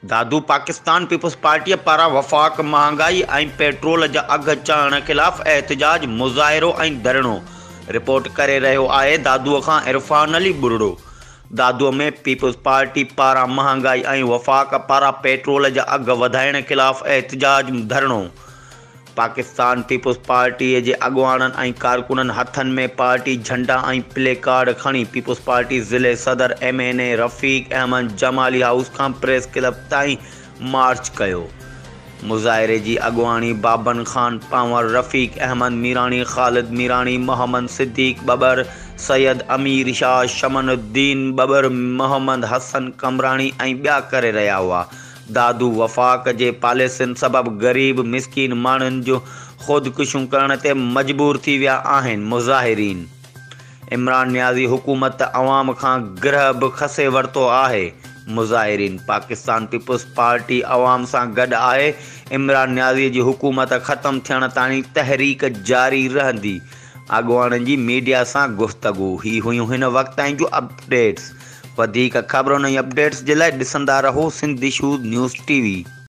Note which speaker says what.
Speaker 1: दादू Pakistan peoples party पारा वफ़ाक़ महांगाई ऐं petrol जा अघ चढ़ण खिलाफ़ एहतजाज मुज़ाहिरो ऐं धरणो। रिपोर्ट करे रहियो आहे दादूअ खां इरफान अली बुरड़ो। दादूअ में पीपल्स पार्टी पारा महांगाई ऐं वफ़ाक़ पारा पेट्रोल जा अघ वधाइण खिलाफ़ एहतजाज धरणो। पाकिस्तान पीपल्स पार्टी जे अॻुवाणनि ऐं कारकुननि हथनि में पार्टी झंडा ऐं प्ले कार्ड खणी पीपल्स पार्टी ज़िले सदर MNA रफ़ीक अहमद जमाली हाउस खां प्रेस क्लब ताईं मार्च कयो। मुज़ाहिरे जी अॻुवाणी बाबन खान पांवर, रफ़ीक अहमद मीरानी, ख़ालिद मीरानी, मोहम्मद सिद्दीक़ बबर, सैयद अमीर शाह, शमनुद्दीन बबर, मोहम्मद हसन कमरानी ऐं ॿिया करे रहिया हुआ। दादू वफ़ाक़ जे पॉलिसियुनि सबबि ग़रीब मिसकीन माण्हुनि जो ख़ुदकुशियूं करण ते मजबूर थी विया आहिनि। मुज़ाहिरीन इमरान नियाज़ी हुकूमत अवाम खां गिरह बि खसे वरितो आहे। मुज़ाहिरीन पाकिस्तान पीपल्स पार्टी अवाम सां गॾु आहे। इमरान नियाज़ी जी हुकूमत ख़त्म थियण ताईं तहरीक जारी रहंदी। अॻुवाणनि जी मीडिया सां गुफ़्तगू। ही हुयूं हिन वक़्त ताईं जूं अपडेट्स। वधीक ख़बरुनि ऐं अपडेट्स जे लाइ ॾिसंदा रहो सिंध इशूज़ न्यूज़ TV।